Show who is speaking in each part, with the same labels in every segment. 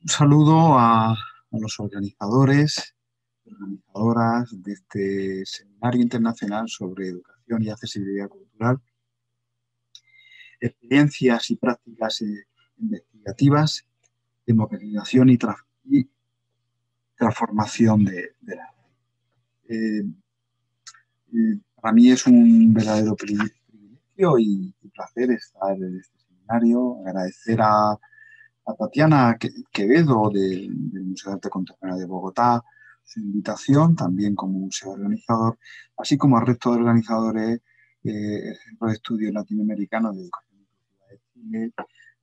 Speaker 1: Un saludo a los organizadores y organizadoras de este seminario internacional sobre educación y accesibilidad cultural, experiencias y prácticas investigativas, democratización y transformación de la. Eh, para mí es un verdadero privilegio y placer estar en este seminario. Agradecer a Tatiana Quevedo del Museo de Arte Contemporáneo de Bogotá su invitación, también como museo organizador, así como al resto de organizadores, el Centro de Estudios Latinoamericanos de Educación Inclusiva de Chile,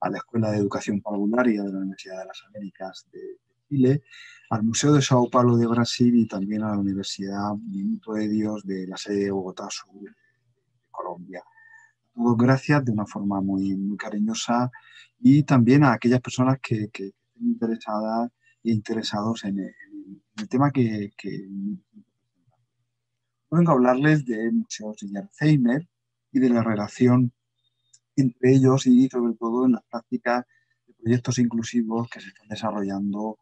Speaker 1: a la Escuela de Educación Parvularia de la Universidad de las Américas de Chile, al Museo de Sao Paulo de Brasil y también a la Universidad Minuto de Dios de la sede de Bogotá Sur de Colombia. Todos gracias de una forma muy cariñosa y también a aquellas personas que estén interesadas e interesados en el tema que vengo a hablarles de museos de Alzheimer y de la relación entre ellos y sobre todo en las prácticas de proyectos inclusivos que se están desarrollando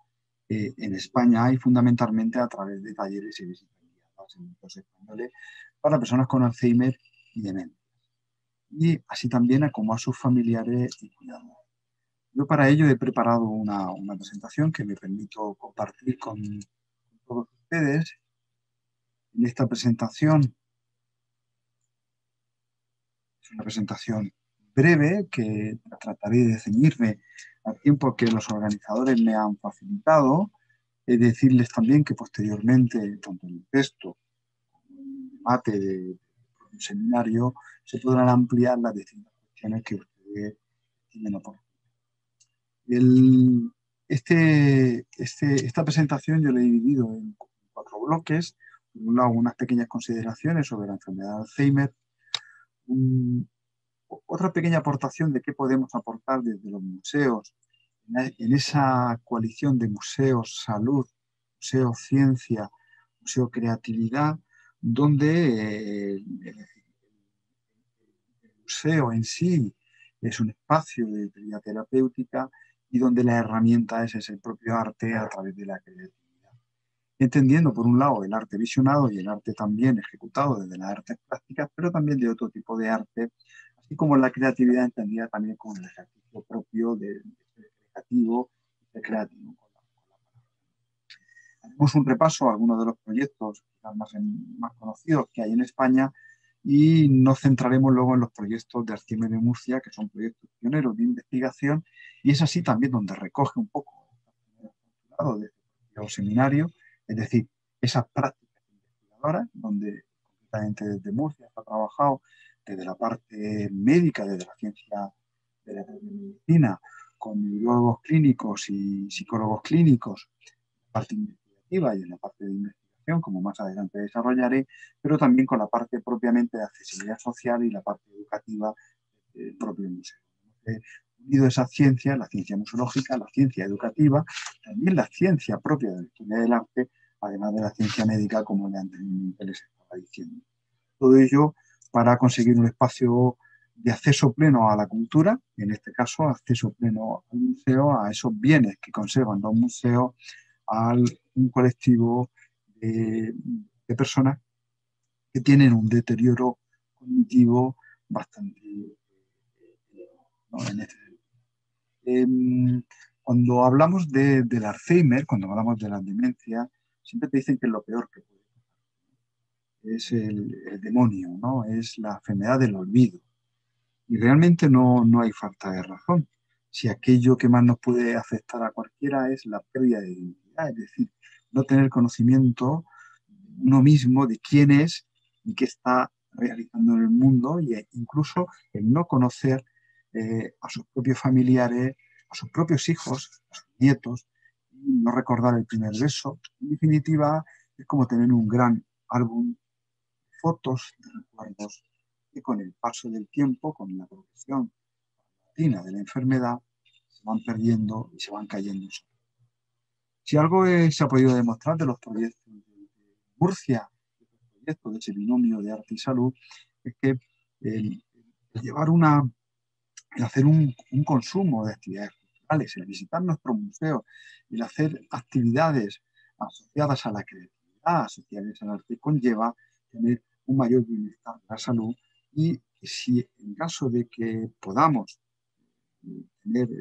Speaker 1: en España y fundamentalmente a través de talleres y visitas guiadas en museos españoles para personas con Alzheimer y demencia. Y así también a como a sus familiares y cuidadores. Yo para ello he preparado una presentación que me permito compartir con todos ustedes. En esta presentación es una presentación breve que trataré de ceñirme al tiempo que los organizadores me han facilitado. Es decirles también que posteriormente, tanto en el texto como en el debate de un seminario, se podrán ampliar las distintas cuestiones que ustedes tienen oportunidad. El, esta presentación yo la he dividido en 4 bloques. Por un lado, unas pequeñas consideraciones sobre la enfermedad de Alzheimer, un, otra pequeña aportación de qué podemos aportar desde los museos en esa coalición de museos salud, museo ciencia, museo creatividad, donde el museo en sí es un espacio de actividad terapéutica y donde la herramienta es el propio arte a través de la creatividad. Entendiendo, por un lado, el arte visionado y el arte también ejecutado desde las artes plásticas, pero también de otro tipo de arte, así como la creatividad entendida también como el ejercicio propio de ser creativo y ser creativo. Haremos un repaso a algunos de los proyectos más conocidos que hay en España y nos centraremos luego en los proyectos de Alzheimer de Murcia, que son proyectos pioneros de investigación, y es así también donde recoge un poco de este seminario, es decir, esas prácticas investigadoras, donde concretamente desde Murcia se ha trabajado desde la parte médica, desde la ciencia de la medicina, con neurólogos clínicos y psicólogos clínicos, parte investigativa y en la parte de investigación, como más adelante desarrollaré, pero también con la parte propiamente de accesibilidad social y la parte educativa del propio museo. Unido esa ciencia, la ciencia museológica, la ciencia educativa, también la ciencia propia de la historia del arte, además de la ciencia médica, como anteriormente les estaba diciendo. Todo ello para conseguir un espacio de acceso pleno a la cultura, en este caso acceso pleno al museo, a esos bienes que conservan los museos, a un colectivo de personas que tienen un deterioro cognitivo bastante, ¿no? En este, cuando hablamos del Alzheimer, cuando hablamos de la demencia, siempre te dicen que es lo peor que puede pasar. Es el demonio, ¿no? Es la enfermedad del olvido. Y realmente no hay falta de razón. Si aquello que más nos puede afectar a cualquiera es la pérdida de identidad, es decir, no tener conocimiento uno mismo de quién es y qué está realizando en el mundo, e incluso el no conocer a sus propios familiares, a sus propios hijos, a sus nietos, y no recordar el primer beso. En definitiva, es como tener un gran álbum de fotos, de recuerdos, que con el paso del tiempo, con la progresión paulatina de la enfermedad, se van perdiendo y se van cayendo. Si algo se ha podido demostrar de los proyectos de Murcia, de los proyectos de ese binomio de arte y salud, es que el llevar el hacer un consumo de actividades culturales, el visitar nuestros museos, el hacer actividades asociadas a la creatividad, asociadas al arte, conlleva tener un mayor bienestar de la salud y si en caso de que podamos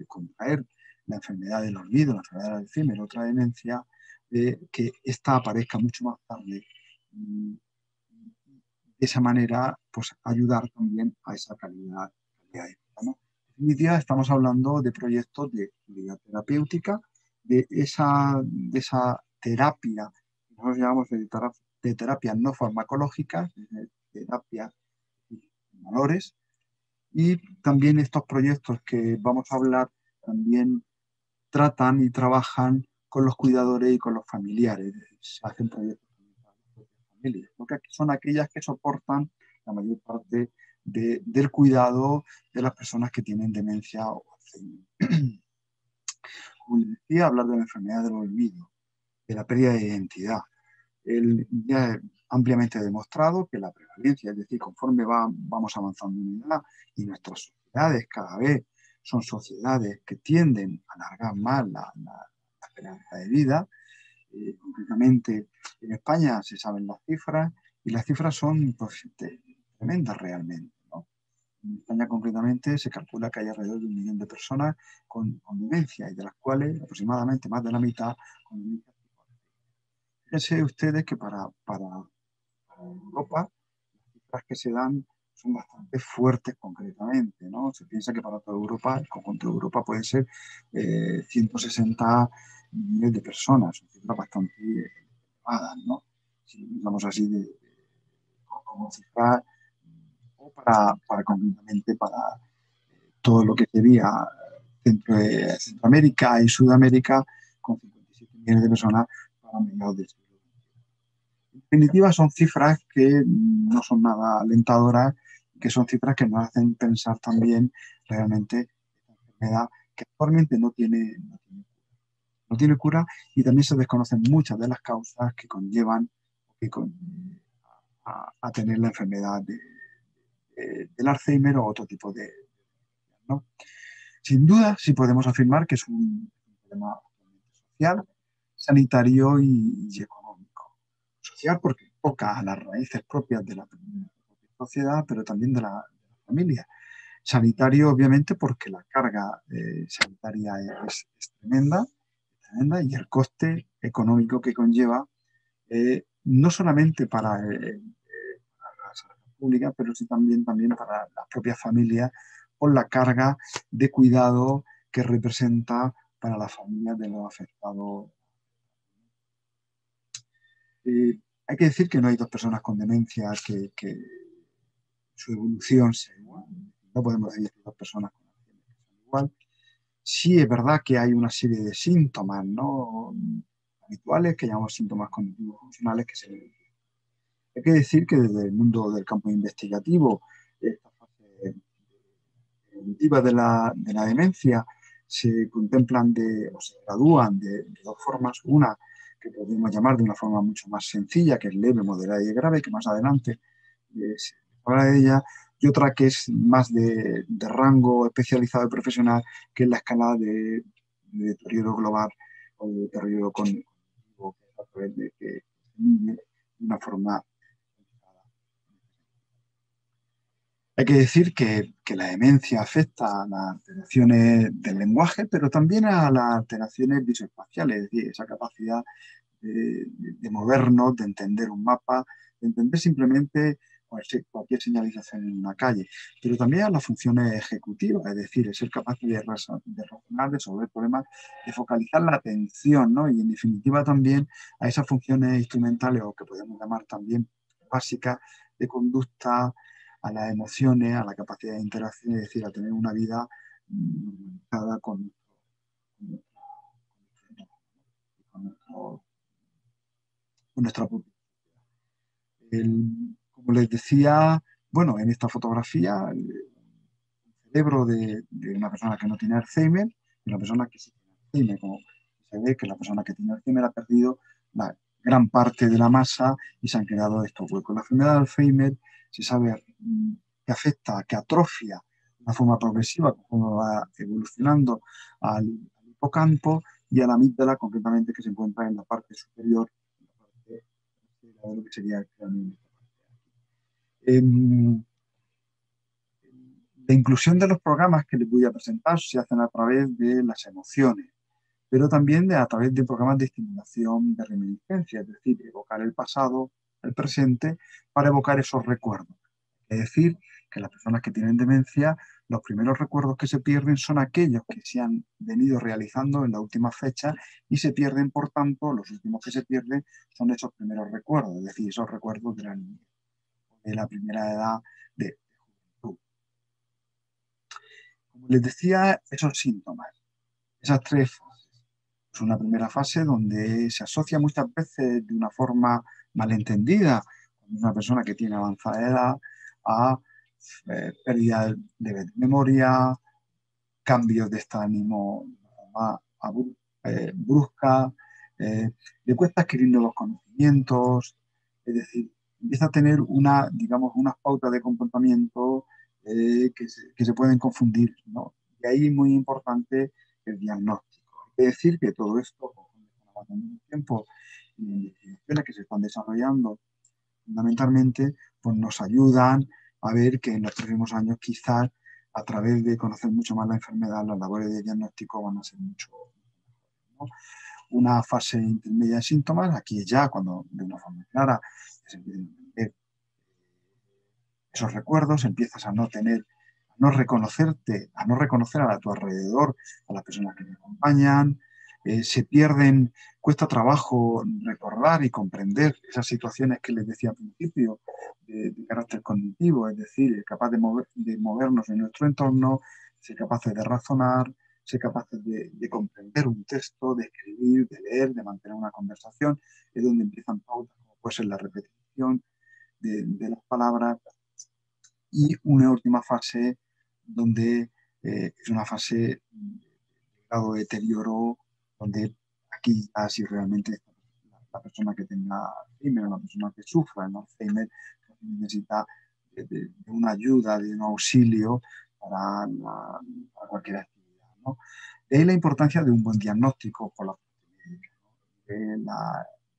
Speaker 1: contraer la enfermedad del olvido, la enfermedad del Alzheimer, otra demencia, que esta aparezca mucho más tarde. De esa manera, pues ayudar también a esa calidad de vida, ¿no? En definitiva, estamos hablando de proyectos de calidad terapéutica, de esa terapia, que nosotros llamamos de terapia no farmacológica, de terapia de valores, y también estos proyectos que vamos a hablar también tratan y trabajan con los cuidadores y con los familiares. Se hacen proyectos para las familias, porque son aquellas que soportan la mayor parte del cuidado de las personas que tienen demencia o Alzheimer. Como les decía, hablar de la enfermedad del olvido, de la pérdida de identidad. Ya es ampliamente demostrado que la prevalencia, es decir, conforme vamos avanzando en edad y nuestras sociedades cada vez son sociedades que tienden a alargar más la esperanza de vida. Concretamente, en España se saben las cifras y las cifras son pues, tremendas realmente, ¿no? En España concretamente se calcula que hay alrededor de 1 millón de personas con demencia y de las cuales aproximadamente más de la mitad con demencia. Fíjense ustedes que para Europa las cifras que se dan son bastante fuertes concretamente, ¿no? Se piensa que para toda Europa, el conjunto de Europa puede ser 160 millones de personas, son cifras bastante elevadas, ¿no? Si lo pensamos así como cifras, o concretamente para todo lo que sería Centroamérica y Sudamérica, con 57 millones de personas para mediados del siglo. En definitiva, son cifras que no son nada alentadoras, que son cifras que nos hacen pensar también realmente esta enfermedad que actualmente no tiene cura y también se desconocen muchas de las causas que conllevan a tener la enfermedad del Alzheimer o otro tipo ¿no? Sin duda, sí podemos afirmar que es un problema social, sanitario y económico. Social porque toca a las raíces propias de la sociedad, pero también de la familia. Sanitario, obviamente, porque la carga sanitaria es tremenda y el coste económico que conlleva, no solamente para la salud pública, pero sí también para las propias familias, por la carga de cuidado que representa para las familias de los afectados. Hay que decir que no hay dos personas con demencia que su evolución sea igual. No podemos decir que dos personas con demencia sean igual. Sí es verdad que hay una serie de síntomas, ¿no?, habituales, que llamamos síntomas cognitivos funcionales, que se ven. Hay que decir que desde el mundo del campo investigativo, esta fase evolutiva de la demencia se contemplan o se gradúan de dos formas. Una que podemos llamar de una forma mucho más sencilla, que es leve, moderada y grave, que más adelante se habla de ella, y otra que es más de rango especializado y profesional, que es la escala de deterioro global o de deterioro cognitivo, que es a través de que se mide de una forma. Hay que decir que la demencia afecta a las alteraciones del lenguaje, pero también a las alteraciones visoespaciales, es decir, esa capacidad de movernos, de entender un mapa, de entender simplemente cualquier señalización en una calle, pero también a las funciones ejecutivas, es decir, ser capaz de razonar, de resolver problemas, de focalizar la atención, ¿no? Y en definitiva también a esas funciones instrumentales, o que podemos llamar también básicas, de conducta, a las emociones, a la capacidad de interacción, es decir, a tener una vida normalizada con nuestra propia. Como les decía, bueno, en esta fotografía, el cerebro de una persona que no tiene Alzheimer y una persona que sí tiene Alzheimer, como se ve que la persona que tiene Alzheimer ha perdido la gran parte de la masa y se han quedado estos huecos. La enfermedad de Alzheimer se sabe que afecta, que atrofia una forma progresiva, como va evolucionando al hipocampo y a la amígdala, concretamente, que se encuentra en la parte superior, en la parte de lo que sería el cráneo. La inclusión de los programas que les voy a presentar se hacen a través de las emociones, pero también a través de programas de estimulación de reminiscencia, es decir, evocar el pasado, el presente, para evocar esos recuerdos. Es decir, que las personas que tienen demencia, los primeros recuerdos que se pierden son aquellos que se han venido realizando en la última fecha y se pierden, por tanto, los últimos que se pierden son esos primeros recuerdos, es decir, esos recuerdos de la niñez, de la primera edad de juventud. Como les decía, esos síntomas, esas tres fases. Es una primera fase donde se asocia muchas veces de una forma malentendida con una persona que tiene avanzada edad a pérdida de memoria, cambios de estado de ánimo brusca, le cuesta adquirir nuevos conocimientos, es decir, empieza a tener digamos, unas pautas de comportamiento que se pueden confundir, ¿no? Y ahí es muy importante el diagnóstico. Hay que decir que todo esto, con el tiempo y investigaciones que se están desarrollando, fundamentalmente, pues nos ayudan a ver que en los próximos años quizás a través de conocer mucho más la enfermedad, las labores de diagnóstico van a ser mucho mejores, ¿no? Una fase intermedia de síntomas, aquí ya cuando de una forma clara se empiezan a ver esos recuerdos, empiezas a no tener, a no reconocerte, a no reconocer a tu alrededor, a las personas que te acompañan, se pierden, cuesta trabajo recordar y comprender esas situaciones que les decía al principio, de carácter cognitivo, es decir, capaz de movernos en nuestro entorno, ser capaces de razonar, ser capaces de comprender un texto, de escribir, de leer, de mantener una conversación, es donde empiezan pautas como puede ser la repetición de las palabras, y una última fase donde es una fase de grado de deterioro, donde aquí ya si realmente la persona que tenga Alzheimer o la persona que sufra el Alzheimer necesita de una ayuda, de un auxilio para cualquier actividad, ¿no? De ahí la importancia de un buen diagnóstico por la parte médica, ¿no?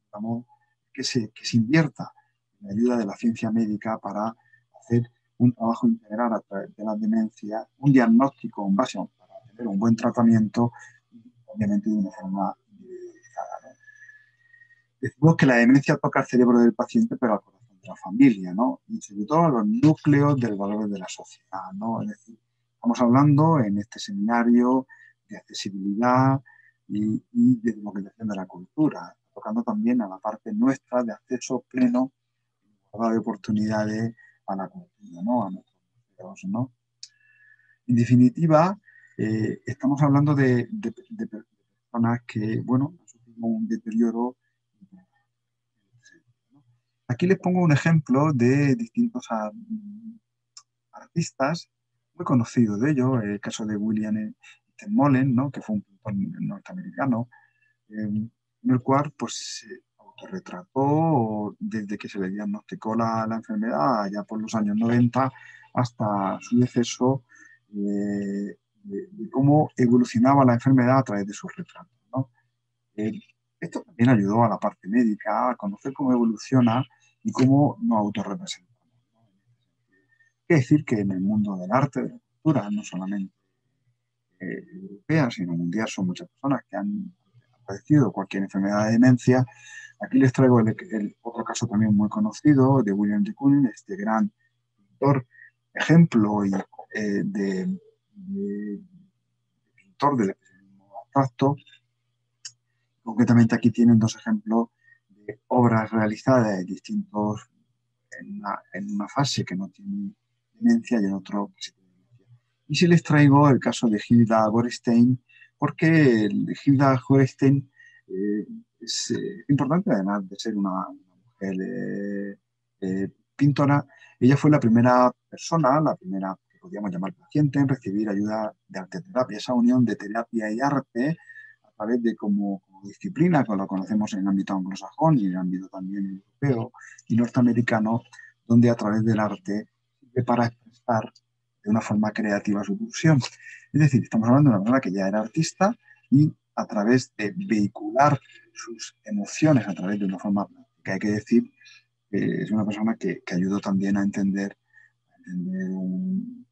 Speaker 1: Digamos, que se invierta en la ayuda de la ciencia médica para hacer un trabajo integral a través de la demencia, un diagnóstico en base para tener un buen tratamiento, obviamente de una forma individualizada, ¿no? Decimos que la demencia toca el cerebro del paciente, pero al corazón de la familia, ¿no? Y sobre todo a los núcleos del valor de la sociedad, ¿no? Es decir, estamos hablando en este seminario de accesibilidad y de democratización de la cultura, tocando también a la parte nuestra de acceso pleno de oportunidades a la cultura, ¿no? A nuestros museos, ¿no? En definitiva, estamos hablando de personas que, bueno, han sufrido un deterioro. Aquí les pongo un ejemplo de distintos artistas muy conocidos de ellos, el caso de William Mullen, ¿no? Que fue un pintor norteamericano, en el cual pues, se autorretrató desde que se le diagnosticó la enfermedad, allá por los años 90, hasta su deceso, de cómo evolucionaba la enfermedad a través de sus retratos, ¿no? Eh, Esto también ayudó a la parte médica a conocer cómo evoluciona y cómo nos autorrepresentamos, ¿no? Hay que decir que en el mundo del arte, de la cultura, no solamente europea, sino mundial, son muchas personas que han padecido cualquier enfermedad de demencia. Aquí les traigo el otro caso también muy conocido de William de Kooning, este gran pintor, ejemplo de pintor del expresionismo abstracto. Concretamente aquí tienen dos ejemplos de obras realizadas en una fase que no tiene demencia y en otro que sí tiene demencia. Y si les traigo el caso de Hilda Gorenstein, porque Hilda Gorenstein es importante, además de ser una mujer pintora. Ella fue la primera persona, la primera que podríamos llamar paciente, en recibir ayuda de arteterapia, esa unión de terapia y arte a través de como disciplina, que lo conocemos en el ámbito anglosajón y en el ámbito también europeo y norteamericano, donde a través del arte sirve para expresar de una forma creativa su pulsión. Es decir, estamos hablando de una persona que ya era artista y a través de vehicular sus emociones a través de una forma que hay que decir que es una persona que ayudó también a entender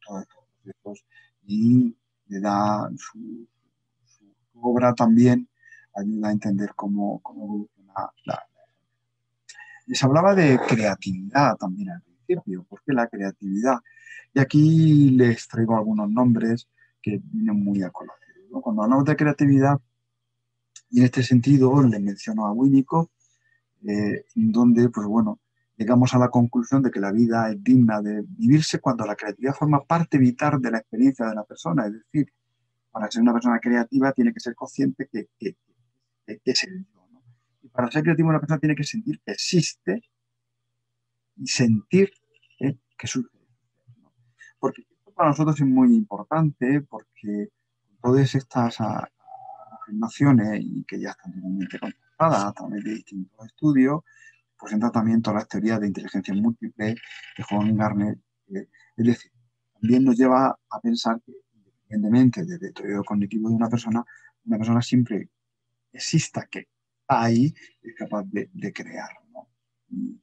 Speaker 1: todos estos procesos y le da su obra también ayuda a entender cómo evoluciona la. Les hablaba de creatividad también al principio. ¿Por qué la creatividad? Y aquí les traigo algunos nombres que vienen muy a colación, ¿no? Cuando hablamos de creatividad, y en este sentido les menciono a Winnicott, donde, pues bueno, llegamos a la conclusión de que la vida es digna de vivirse cuando la creatividad forma parte vital de la experiencia de la persona. Es decir, para ser una persona creativa tiene que ser consciente que es el yo, ¿no? Y para ser creativo una persona tiene que sentir que existe y sentir que sucede, ¿no? Porque esto para nosotros es muy importante porque todas estas afirmaciones y que ya están totalmente contrastadas a través de distintos estudios, pues entra también todas las teorías de inteligencia múltiple de Juan Garner. Es decir, también nos lleva a pensar que independientemente del deterioro cognitivo de una persona siempre exista, que está ahí, es capaz de crear, ¿no? Y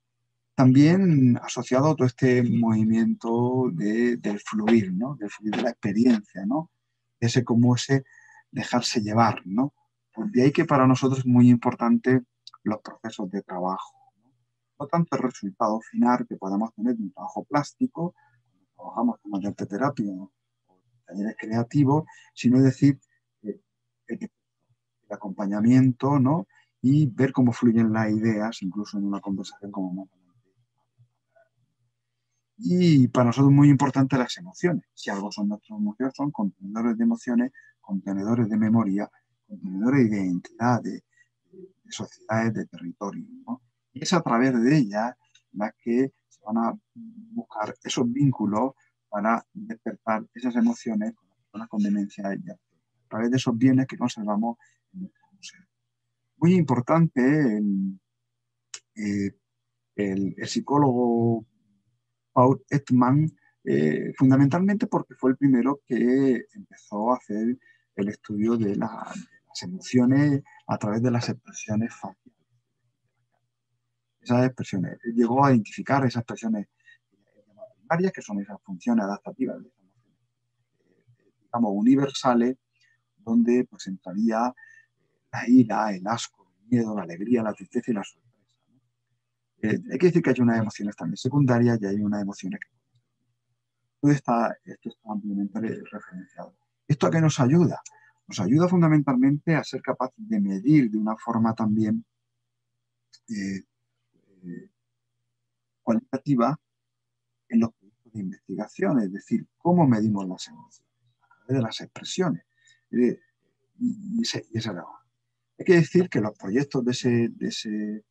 Speaker 1: también asociado a todo este movimiento del fluir, ¿no? Del fluir de la experiencia, ¿no? Ese como ese dejarse llevar, ¿no? Pues de ahí que para nosotros es muy importante los procesos de trabajo, ¿no? No tanto el resultado final que podamos tener de un trabajo plástico, cuando trabajamos con la terapia o talleres creativos, sino es decir, eh, el acompañamiento, ¿no? Y ver cómo fluyen las ideas, incluso en una conversación como más. Y para nosotros es muy importante las emociones. Si algo son nuestras emociones, son contenedores de emociones, contenedores de memoria, contenedores de identidad, de sociedades, de territorio, ¿no? Y es a través de ellas las que se van a buscar esos vínculos para despertar esas emociones con las personas con demencia y a través de esos bienes que conservamos en nuestro museo. Muy importante eh, el psicólogo Paul Ekman, fundamentalmente porque fue el primero que empezó a hacer el estudio de las emociones a través de las expresiones faciales. Esas expresiones, llegó a identificar esas expresiones primarias, que son esas funciones adaptativas, digamos, universales, donde pues entraría la ira, el asco, el miedo, la alegría, la tristeza y la sorpresa, ¿no? Hay que decir que hay unas emociones también secundarias y hay unas emociones que esto está ampliamente referenciado. ¿Esto a qué nos ayuda? Nos ayuda fundamentalmente a ser capaces de medir de una forma también eh, eh, cualitativa en los proyectos de investigación, es decir, cómo medimos las emociones a través de las expresiones. Y ese era. Hay que decir que los proyectos de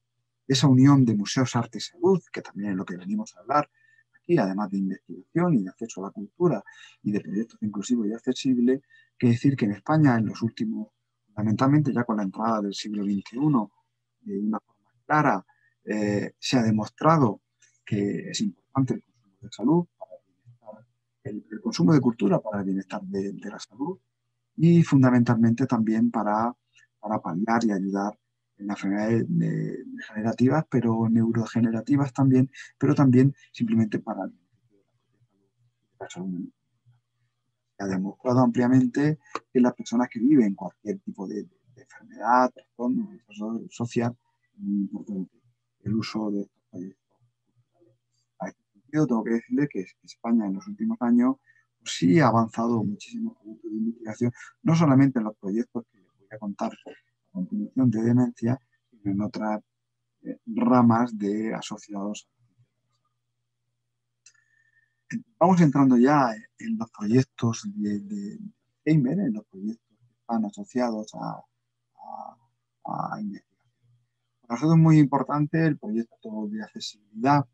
Speaker 1: esa unión de museos, arte y salud, que también es lo que venimos a hablar aquí, además de investigación y de acceso a la cultura y de proyectos inclusivos y accesibles, que decir que en España en los últimos, fundamentalmente ya con la entrada del siglo XXI, de una forma clara, se ha demostrado que es importante el consumo de salud, para el, bienestar, el consumo de cultura para el bienestar de la salud y fundamentalmente también para paliar y ayudar en las enfermedades degenerativas, pero neurodegenerativas también, pero también simplemente para el beneficio de la salud. Se ha demostrado ampliamente que las personas que viven cualquier tipo de enfermedad, trastorno social, es muy importante el uso de estos proyectos. A este sentido, tengo que decirle que España en los últimos años pues, sí ha avanzado muchísimo en proyectos de investigación, no solamente en los proyectos que les voy a contar a continuación de demencia, sino en otras ramas de asociados. Vamos entrando ya en los proyectos de Alzheimer, en los proyectos que están asociados a investigación. Para nosotros es muy importante el proyecto de accesibilidad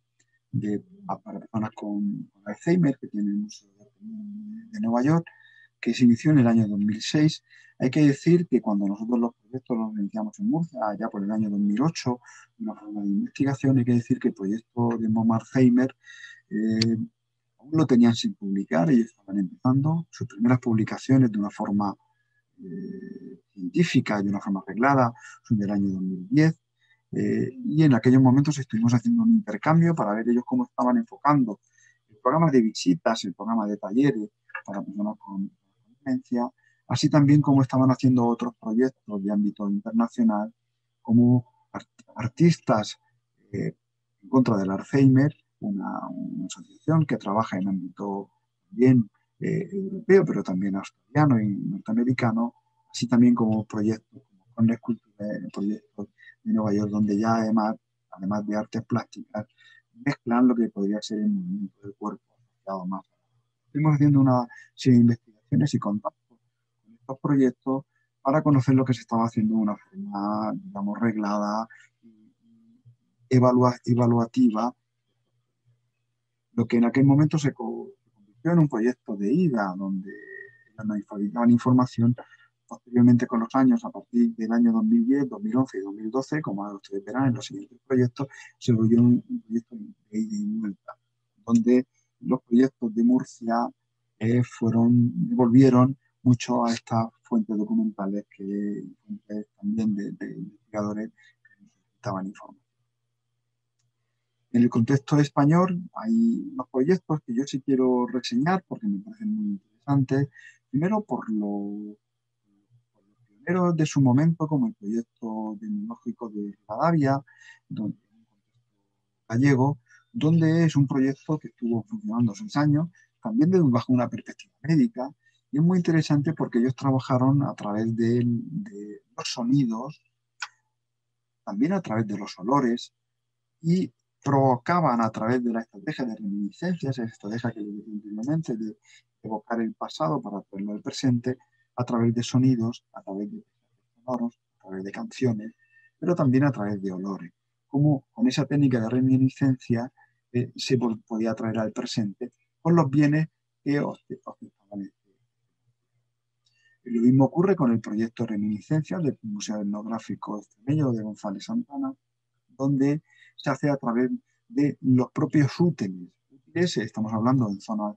Speaker 1: para personas con Alzheimer que tiene el Museo de Nueva York, que se inició en el año 2006. Hay que decir que cuando nosotros los proyectos los iniciamos en Murcia, ya por el año 2008, una forma de investigación, hay que decir que el proyecto de MOMA Alzheimer aún lo tenían sin publicar, ellos estaban empezando sus primeras publicaciones de una forma científica, de una forma arreglada, son del año 2010. Y en aquellos momentos estuvimos haciendo un intercambio para ver ellos cómo estaban enfocando el programa de visitas, el programa de talleres para personas con demencia, así también como estaban haciendo otros proyectos de ámbito internacional, como artistas en contra del Alzheimer, una asociación que trabaja en ámbito bien europeo, pero también australiano y norteamericano, así también como proyectos como con la escultura, proyectos de Nueva York, donde ya además de artes plásticas, mezclan lo que podría ser el movimiento del cuerpo asociado más. Estuvimos haciendo una serie de investigaciones y contactos con estos proyectos para conocer lo que se estaba haciendo de una forma, digamos, reglada y evaluativa, lo que en aquel momento se convirtió en un proyecto de IDA, donde nos facilitaban información. Posteriormente, con los años, a partir del año 2010, 2011 y 2012, como ustedes verán en los siguientes proyectos, se volvió un proyecto de ida y vuelta, donde los proyectos de Murcia volvieron mucho a estas fuentes documentales fuentes también de investigadores que necesitaban información. En el contexto español hay unos proyectos que yo sí quiero reseñar porque me parecen muy interesantes. Primero, por los pioneros de su momento, como el proyecto tecnológico de Rivadavia, gallego, donde es un proyecto que estuvo funcionando 6 años, también bajo una perspectiva médica, y es muy interesante porque ellos trabajaron a través de los sonidos, también a través de los olores, y provocaban a través de la estrategia de reminiscencia, esa estrategia que les dije anteriormente, de evocar el pasado para traerlo al presente, a través de sonidos, a través de sonoros, a través de canciones, pero también a través de olores. Como con esa técnica de reminiscencia se podía traer al presente con los bienes que ostentaban. Lo mismo ocurre con el proyecto Reminiscencia del Museo Etnográfico Extremeño de González Santana, donde se hace a través de los propios útiles. Estamos hablando de zonas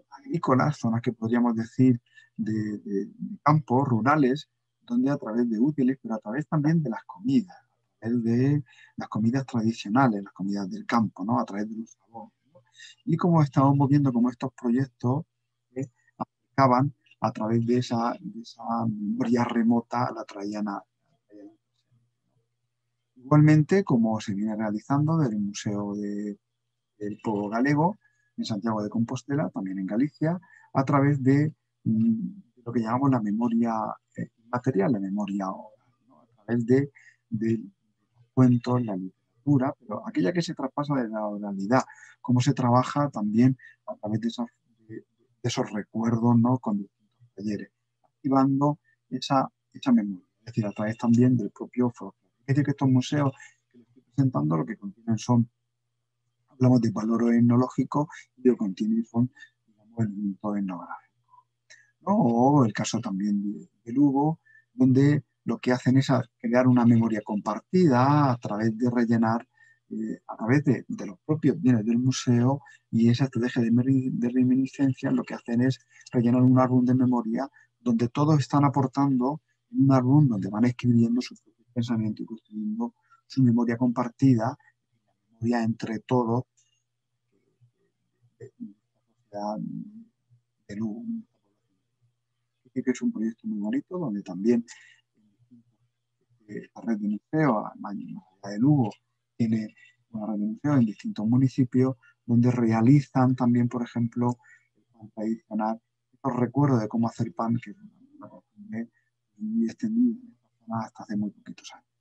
Speaker 1: agrícolas, zonas que podríamos decir de campos rurales, donde a través de útiles, pero a través también de las comidas, a través de las comidas tradicionales, las comidas del campo, ¿no? A través de los sabores, ¿no? Y como estamos viendo cómo estos proyectos aplicaban a través de esa memoria remota, la traían a. Igualmente, como se viene realizando del Museo del Pueblo Galego en Santiago de Compostela, también en Galicia, a través de lo que llamamos la memoria inmaterial, la memoria oral, ¿no? A través de los cuentos, la literatura, pero aquella que se traspasa de la oralidad, cómo se trabaja también a través de esos recuerdos, ¿no? Con distintos talleres, activando esa memoria, es decir, a través también del propio folclore. Es decir, que estos museos que les estoy presentando lo que contienen hablamos de valor etnológico y lo que contienen son, digamos, elementos etnográficos, ¿no? O el caso también de Lugo, donde lo que hacen es crear una memoria compartida a través de rellenar, a través de los propios bienes del museo, y esa estrategia de reminiscencia lo que hacen es rellenar un álbum de memoria donde todos están aportando en un álbum donde van escribiendo sus propios pensamientos y construyendo su memoria compartida, memoria entre todos de la sociedad de Lugo. Que es un proyecto muy bonito donde también la red de museos, la de Lugo, tiene una red de museos en distintos municipios donde realizan también, por ejemplo, el pan tradicional. Os recuerdo de cómo hacer pan, que es una costumbre muy extendida en esta zona hasta hace muy poquitos años,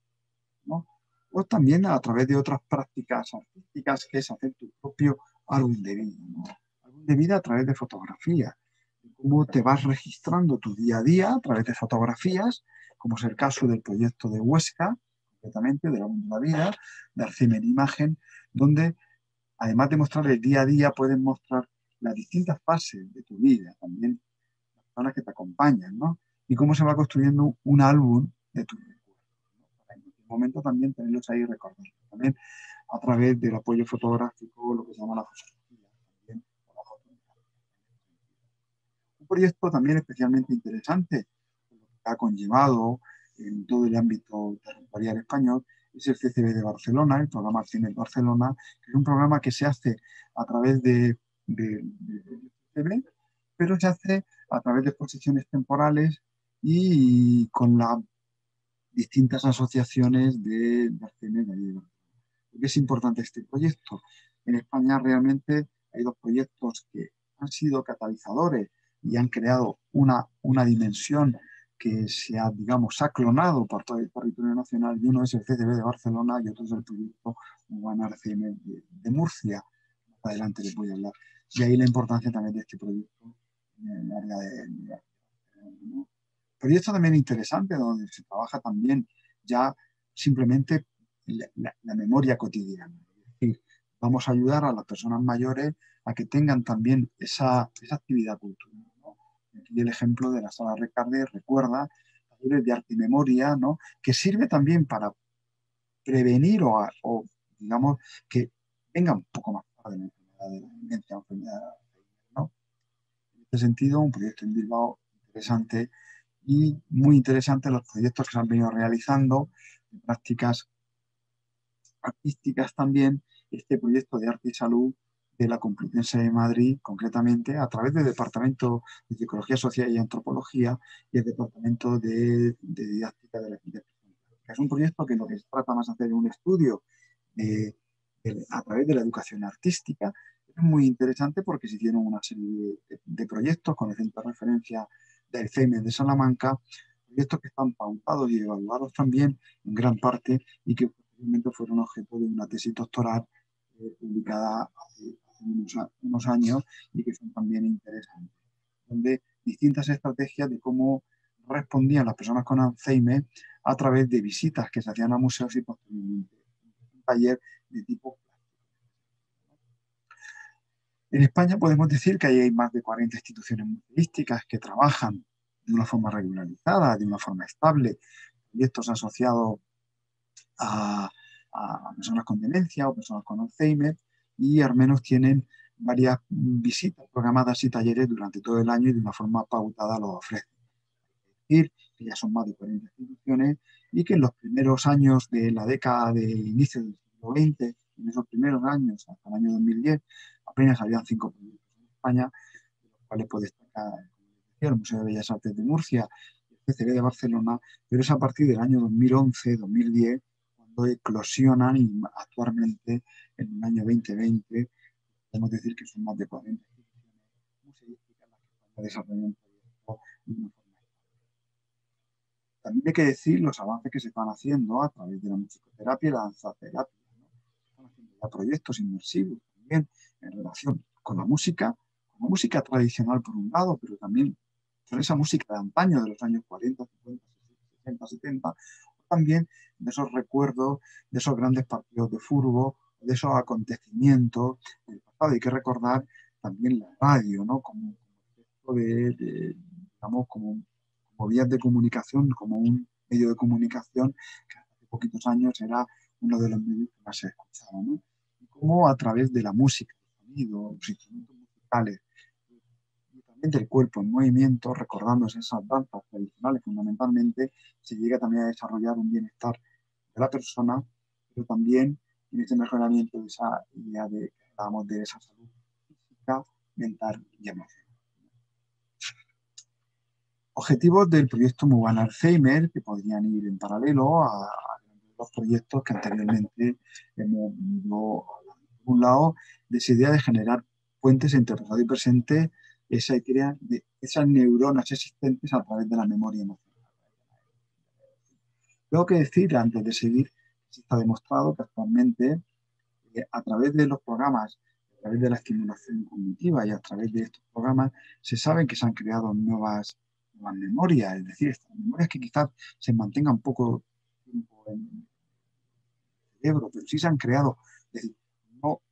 Speaker 1: ¿no? O también a través de otras prácticas artísticas, que es hacer tu propio álbum de vida, ¿no? Álbum de vida a través de fotografías, cómo te vas registrando tu día a día a través de fotografías, como es el caso del proyecto de Huesca, completamente, de la vida, de Arcima en Imagen, donde además de mostrar el día a día, puedes mostrar las distintas fases de tu vida, también las personas que te acompañan, ¿no? Y cómo se va construyendo un álbum de tu vida, ¿no? Para en algún momento también tenerlos ahí y recordarlos. También a través del apoyo fotográfico, lo que se llama la fotografía, también, Un proyecto también especialmente interesante, que ha conllevado en todo el ámbito territorial español, es el CCB de Barcelona, el programa Alzheimer Barcelona, que es un programa que se hace a través del CCB, pero se hace a través de exposiciones temporales y con las distintas asociaciones de Alzheimer de allí de Barcelona. ¿Por qué es importante este proyecto? En España realmente hay dos proyectos que han sido catalizadores y han creado una dimensión que se ha, digamos, ha clonado por todo el territorio nacional, y uno es el CCB de Barcelona y otro es el proyecto Mubana RCM de Murcia. Más adelante les voy a hablar. Y ahí la importancia también de este proyecto en el área de ¿no? Proyecto también interesante donde se trabaja también ya simplemente la memoria cotidiana. Es decir, vamos a ayudar a las personas mayores a que tengan también esa actividad cultural, ¿no? Aquí el ejemplo de la sala Recarde recuerda talleres de arte y memoria, ¿no? Que sirve también para prevenir o digamos, que venga un poco más tarde la enfermedad de la demencia, enfermedad, ¿no? En este sentido, un proyecto en Bilbao interesante y muy interesante los proyectos que se han venido realizando, de prácticas artísticas también, este proyecto de arte y salud de la Complutense de Madrid, concretamente a través del Departamento de Psicología Social y Antropología y el Departamento de Didáctica de la Arquitectura. Es un proyecto que lo que se trata más de hacer es un estudio a través de la educación artística. Es muy interesante porque se hicieron una serie de proyectos con el centro de referencia del CEME de Salamanca, proyectos que están pautados y evaluados también en gran parte y que posteriormente fueron objeto de una tesis doctoral publicada hace unos años y que son también interesantes, donde distintas estrategias de cómo respondían las personas con Alzheimer a través de visitas que se hacían a museos y posteriormente un taller de tipo. En España podemos decir que hay más de 40 instituciones museísticas que trabajan de una forma regularizada, de una forma estable, proyectos asociados a, a personas con demencia o personas con Alzheimer, y al menos tienen varias visitas programadas y talleres durante todo el año y de una forma pautada los ofrecen. Es decir, que ya son más de 40 instituciones y que en los primeros años de la década de inicio del siglo XX, en esos primeros años, hasta el año 2010, apenas habían 5 proyectos en España, de los cuales puede destacar, como decía, el Museo de Bellas Artes de Murcia, el CCB de Barcelona, pero es a partir del año 2011-2010 cuando eclosionan y actualmente en el año 2020 podemos decir que son más de 40 instituciones museísticas las que están desarrollando proyectos de una forma. También hay que decir los avances que se están haciendo a través de la musicoterapia y la danzaterapia, ¿no? Se están haciendo ya proyectos inmersivos también en relación con la música tradicional por un lado, pero también con esa música de antaño de los años 40, 50, 60, 70, también de esos recuerdos, de esos grandes partidos de fútbol, de esos acontecimientos del pasado. Hay que recordar también la radio, ¿no? Como digamos, como vías de comunicación, como un medio de comunicación que hace poquitos años era uno de los medios que más se escuchaba, ¿no? Y cómo a través de la música, el sonido, los instrumentos musicales y también del cuerpo en movimiento, recordándose esas danzas tradicionales fundamentalmente, se llega también a desarrollar un bienestar de la persona, pero también en este mejoramiento de esa idea de, hablamos de esa salud física, mental y emocional. Objetivos del proyecto Mubana Alzheimer que podrían ir en paralelo a los proyectos que anteriormente hemos ido hablando. Por un lado, de esa idea de generar puentes entre pasado y presente, esa idea de esas neuronas existentes a través de la memoria emocional. Tengo que decir, antes de seguir, que está demostrado que actualmente, a través de los programas, a través de la estimulación cognitiva y a través de estos programas, se sabe que se han creado nuevas memorias, es decir, estas memorias que quizás se mantengan poco tiempo en el cerebro, pero sí se han creado. Es decir, no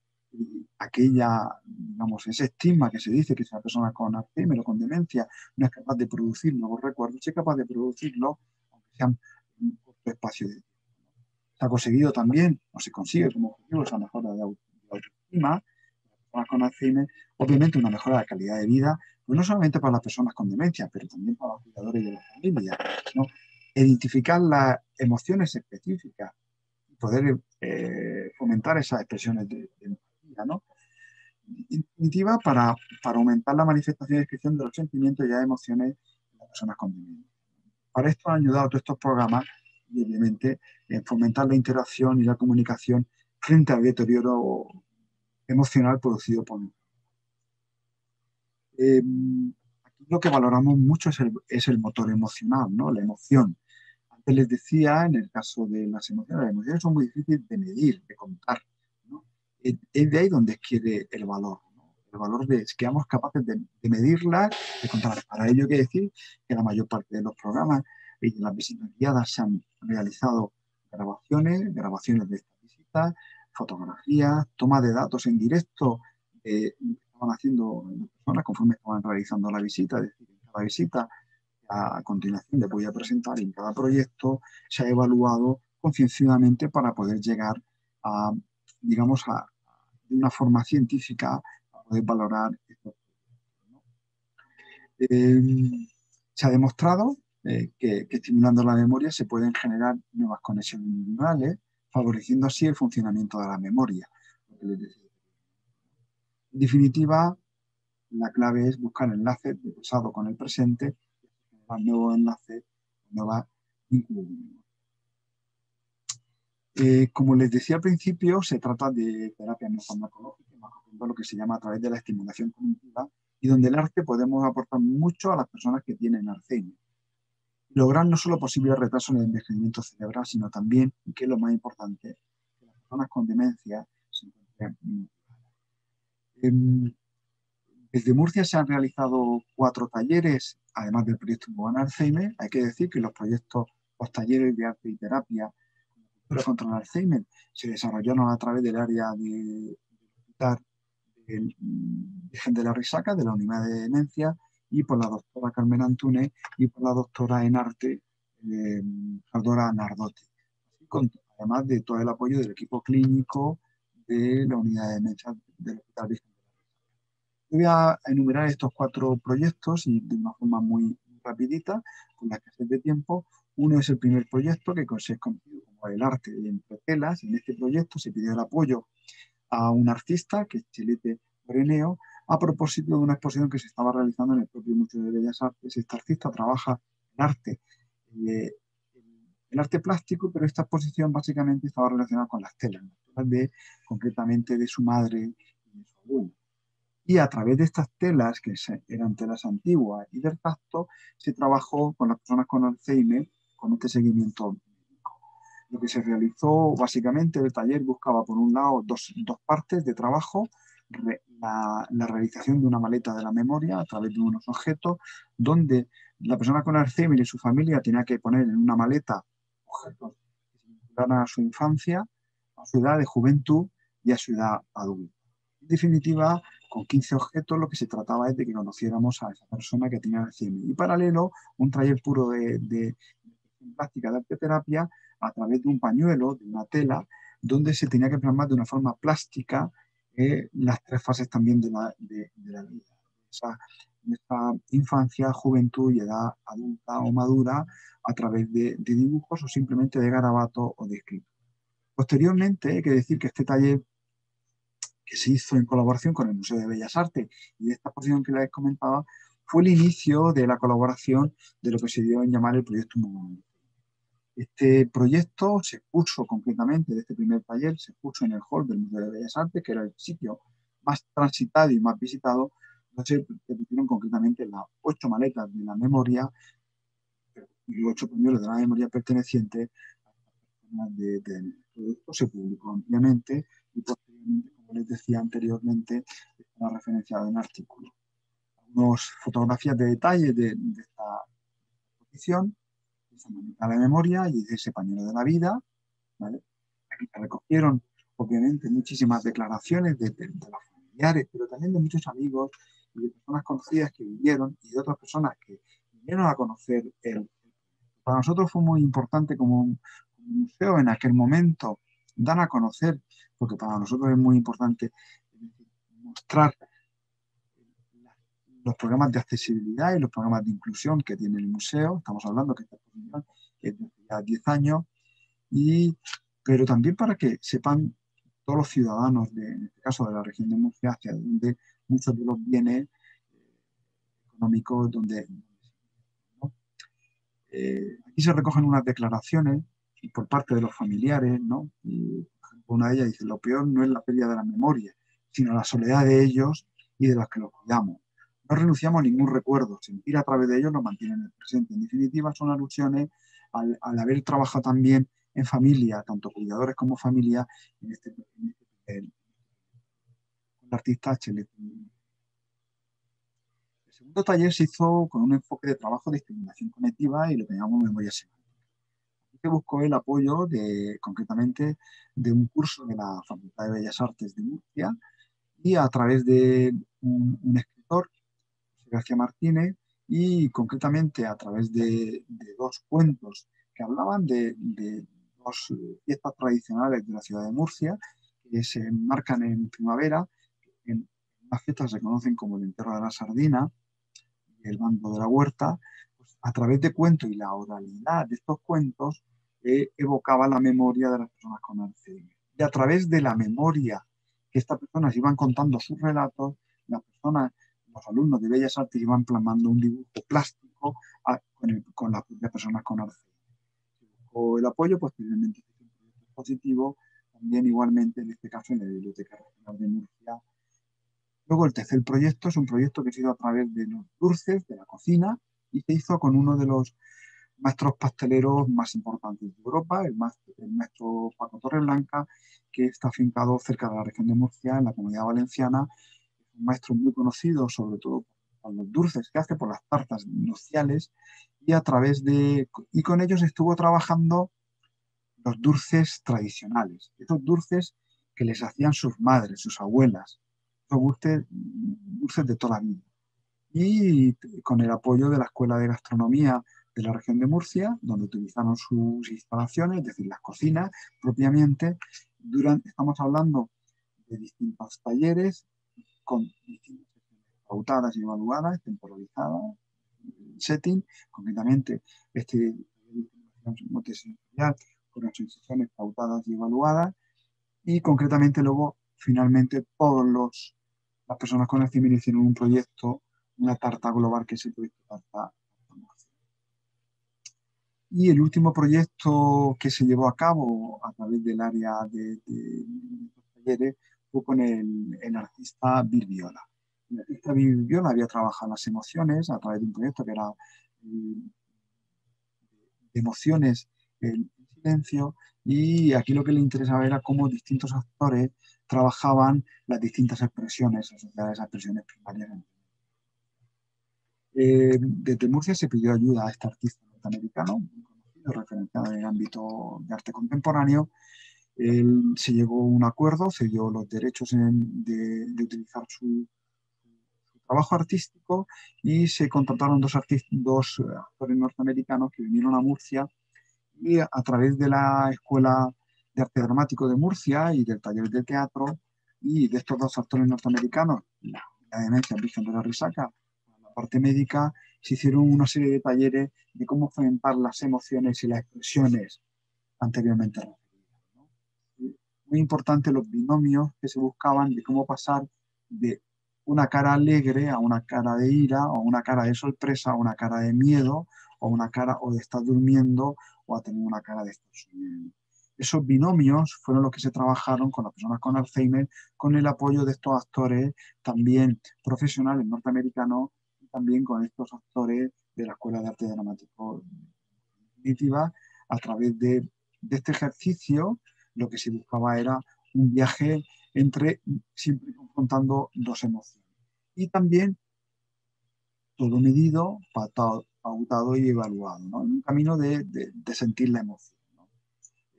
Speaker 1: aquella, digamos, ese estigma que se dice que si una persona con Alzheimer o con demencia no es capaz de producir nuevos recuerdos, sí es capaz de producirlo, aunque sean en un corto espacio de tiempo. Se ha conseguido también, o se consigue como objetivo, esa mejora de autoestima, personas con Alzheimer, obviamente una mejora de la calidad de vida, pues no solamente para las personas con demencia, pero también para los cuidadores de la familia, ¿no? Identificar las emociones específicas y poder fomentar esas expresiones de empatía, ¿no? En definitiva, para aumentar la manifestación y descripción de los sentimientos y las emociones de las personas con demencia. Para esto han ayudado todos estos programas y, obviamente, en fomentar la interacción y la comunicación frente al deterioro emocional producido por aquí lo que valoramos mucho es el motor emocional, ¿no? La emoción. Antes les decía, en el caso de las emociones son muy difíciles de medir, de contar, ¿no? Es de ahí donde adquiere el valor, ¿no? El valor de que seamos capaces de medirlas, de contarlas. Para ello hay que decir que la mayor parte de los programas y de las visitas guiadas se han realizado grabaciones de estas visitas, fotografías, toma de datos en directo de lo que estaban haciendo las personas conforme estaban realizando la visita, es decir, en cada visita a continuación les voy a presentar en cada proyecto, se ha evaluado concienciadamente para poder llegar a, digamos, de una forma científica a poder valorar estos proyectos, ¿no? Se ha demostrado que estimulando la memoria se pueden generar nuevas conexiones neuronales, favoreciendo así el funcionamiento de la memoria. Lo que les decía. En definitiva, la clave es buscar enlaces del pasado con el presente, generar nuevos enlaces, nuevas vínculos. Como les decía al principio, se trata de terapias no farmacológicas, lo que se llama a través de la estimulación cognitiva, y donde el arte podemos aportar mucho a las personas que tienen Alzheimer. Lograr no solo posibles retrasos en el envejecimiento cerebral, sino también, y que es lo más importante, que las personas con demencia se encuentren. Desde Murcia se han realizado 4 talleres, además del proyecto Nuevo Alzheimer. Hay que decir que los talleres de arte y terapia contra el Alzheimer se desarrollaron a través del área de Virgen de la Risaca, de la Unidad de Demencia, y por la doctora Carmen Antúnez y por la doctora en arte Ardora Nardote. Además de todo el apoyo del equipo clínico de la Unidad de Demencia del Hospital Virgen. Voy a enumerar estos 4 proyectos y de una forma muy rapidita, con la escasez de tiempo. Uno es el primer proyecto que es conocido como el arte entre telas. En este proyecto se pidió el apoyo a un artista, que es Chelete Breneo, a propósito de una exposición que se estaba realizando en el propio Museo de Bellas Artes. Este artista trabaja eh, el arte plástico, pero esta exposición básicamente estaba relacionada con las telas concretamente de su madre y de su abuelo. Y a través de estas telas, que eran telas antiguas y del tacto, se trabajó con las personas con Alzheimer con este seguimiento médico. Lo que se realizó, básicamente, el taller buscaba, por un lado, dos partes de trabajo, la realización de una maleta de la memoria a través de unos objetos, donde la persona con Alzheimer y su familia tenía que poner en una maleta objetos que vincularan a su infancia, a su edad de juventud y a su edad adulta. En definitiva, con 15 objetos lo que se trataba es de que conociéramos a esa persona que tenía Alzheimer. Y paralelo, un taller puro de práctica de arte terapia a través de un pañuelo, de una tela, donde se tenía que plasmar de una forma plástica las 3 fases también de la vida. Esa infancia, juventud y edad adulta o madura a través de dibujos o simplemente de garabato o de escrito. Posteriormente, hay que decir que este taller, que se hizo en colaboración con el Museo de Bellas Artes y de esta exposición que les comentaba, fue el inicio de la colaboración de lo que se dio en llamar el proyecto Nuevo. Este proyecto se expuso concretamente de este primer taller, se expuso en el hall del Museo de Bellas Artes, que era el sitio más transitado y más visitado, donde se pusieron concretamente las 8 maletas de la memoria y 8 pañuelos de la memoria pertenecientes a las personas de el proyecto se publicó ampliamente y posteriormente, como les decía anteriormente, está referenciado en artículos. Algunas fotografías de detalle de esta exposición, de esa maleta de memoria y de ese pañuelo de la vida, ¿vale? Aquí se recogieron, obviamente, muchísimas declaraciones de los familiares, pero también de muchos amigos y de personas conocidas que vivieron y de otras personas que vinieron a conocer el. Para nosotros fue muy importante como museo en aquel momento dar a conocer, porque para nosotros es muy importante mostrar los programas de accesibilidad y los programas de inclusión que tiene el museo. Estamos hablando que esta exposición es de ya 10 años, pero también para que sepan todos los ciudadanos, en este caso de la región de Murcia, hacia donde muchos de los bienes económicos, ¿no? Aquí se recogen unas declaraciones por parte de los familiares, ¿no? Y, por ejemplo, una de ellas dice: lo peor no es la pérdida de la memoria, sino la soledad de ellos y de los que los cuidamos. No renunciamos a ningún recuerdo, sentir a través de ellos nos mantiene en el presente. En definitiva, son alusiones al haber trabajado también en familia, tanto cuidadores como familia, el artista HL. El segundo taller se hizo con un enfoque de trabajo de estimulación cognitiva y lo que llamamos memoria semántica. Se buscó el apoyo concretamente de un curso de la Facultad de Bellas Artes de Murcia y a través de un escritor, José García Martínez, y concretamente a través de dos cuentos que hablaban de dos fiestas tradicionales de la ciudad de Murcia que se enmarcan en primavera. En las fiestas se conocen como el Entierro de la Sardina y el Bando de la Huerta. Pues, a través de cuentos y la oralidad de estos cuentos evocaba la memoria de las personas con Alzheimer. Y a través de la memoria que estas personas iban contando sus relatos, las personas, los alumnos de Bellas Artes iban plasmando un dibujo plástico con las propias personas con Alzheimer. O el apoyo, posteriormente, pues, un proyecto positivo, también igualmente en este caso en la Biblioteca Regional de Murcia. Luego el tercer proyecto es un proyecto que se hizo a través de los dulces, de la cocina, y se hizo con uno de los maestros pasteleros más importantes de Europa, el maestro Paco Torreblanca, que está afincado cerca de la región de Murcia, en la Comunidad Valenciana. Es un maestro muy conocido, sobre todo por los dulces que hace, por las tartas nupciales, y con ellos estuvo trabajando los dulces tradicionales, esos dulces que les hacían sus madres, sus abuelas, esos dulces de toda la vida. Y con el apoyo de la Escuela de Gastronomía de la región de Murcia, donde utilizaron sus instalaciones, es decir, las cocinas propiamente. Estamos hablando de distintos talleres con distintas sesiones pautadas y evaluadas, temporalizadas, setting, concretamente este multisensorial con 8 sesiones pautadas y evaluadas, y concretamente luego, finalmente, las personas con Alzheimer hicieron un proyecto, una tarta global, que es el proyecto Tarta. Y el último proyecto que se llevó a cabo a través del área de talleres fue con el artista Bill Viola. El artista Bill Viola había trabajado las emociones a través de un proyecto que era de emociones en silencio, y aquí lo que le interesaba era cómo distintos actores trabajaban las distintas expresiones asociadas a esas expresiones primarias. Desde Murcia se pidió ayuda a este artista norteamericano, muy conocido, referenciado en el ámbito de arte contemporáneo. Se llegó a un acuerdo, se dio los derechos de utilizar su trabajo artístico, y se contrataron dos actores norteamericanos que vinieron a Murcia, y a través de la Escuela de Arte Dramático de Murcia y del taller de teatro y de estos dos actores norteamericanos, la demencia Virgen de la Risaca, la parte médica, se hicieron una serie de talleres de cómo fomentar las emociones y las expresiones anteriormente referidas, ¿no? Muy importante los binomios que se buscaban de cómo pasar de una cara alegre a una cara de ira, o una cara de sorpresa a una cara de miedo, o una cara o de estar durmiendo, o a tener una cara de estar soñando. Esos binomios fueron los que se trabajaron con las personas con Alzheimer, con el apoyo de estos actores también profesionales norteamericanos, y también con estos actores de la Escuela de Arte Dramático. En definitiva, a través de este ejercicio, lo que se buscaba era un viaje siempre confrontando dos emociones. Y también todo medido, pautado y evaluado, ¿no? En un camino de sentir la emoción, ¿no?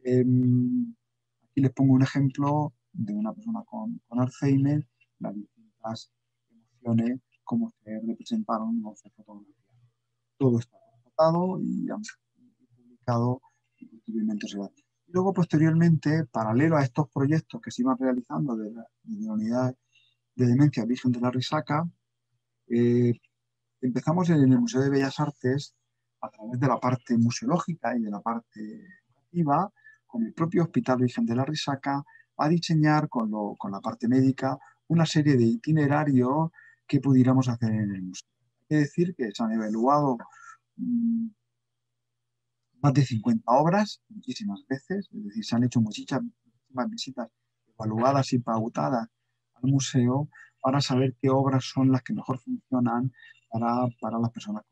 Speaker 1: Aquí les pongo un ejemplo de una persona con Alzheimer, las distintas emociones, cómo se representaron o se fotografiaron. Todo está tratado y publicado, y posteriormente se va. Y luego, posteriormente, paralelo a estos proyectos que se iban realizando de la unidad de Demencia Virgen de la Risaca, empezamos en el Museo de Bellas Artes a través de la parte museológica y de la parte educativa, con el propio Hospital Virgen de la Risaca, a diseñar con la parte médica una serie de itinerarios que pudiéramos hacer en el museo. Hay que decir que se han evaluado más de 50 obras, muchísimas veces, es decir, se han hecho muchísimas visitas evaluadas y pautadas al museo para saber qué obras son las que mejor funcionan para las personas.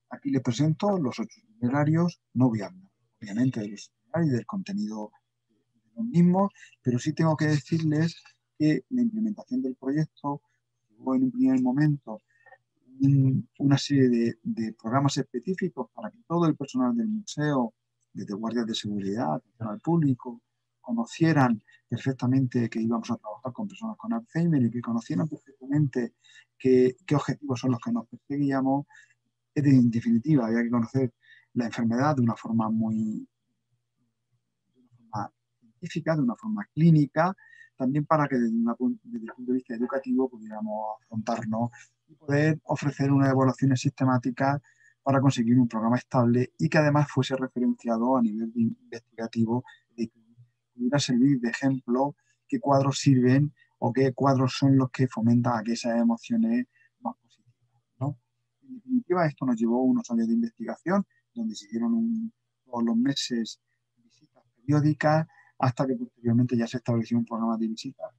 Speaker 1: Aquí les presento los 8 itinerarios, no voy a hablar obviamente de los itinerarios y del contenido de los mismos, pero sí tengo que decirles que la implementación del proyecto tuvo en un primer momento una serie de programas específicos para que todo el personal del museo, desde guardias de seguridad, atención al público, conocieran perfectamente que íbamos a trabajar con personas con Alzheimer y que conocieran perfectamente qué objetivos son los que nos perseguíamos. En definitiva, había que conocer la enfermedad de una forma científica, de una forma clínica, también para que desde el punto de vista educativo pudiéramos afrontarnos y poder ofrecer unas evaluaciones sistemáticas para conseguir un programa estable y que además fuese referenciado a nivel investigativo y que pudiera servir de ejemplo qué cuadros sirven o qué cuadros son los que fomentan aquellas emociones más positivas, ¿no? En definitiva, esto nos llevó unos años de investigación donde se hicieron todos los meses visitas periódicas hasta que posteriormente ya se estableció un programa de visitas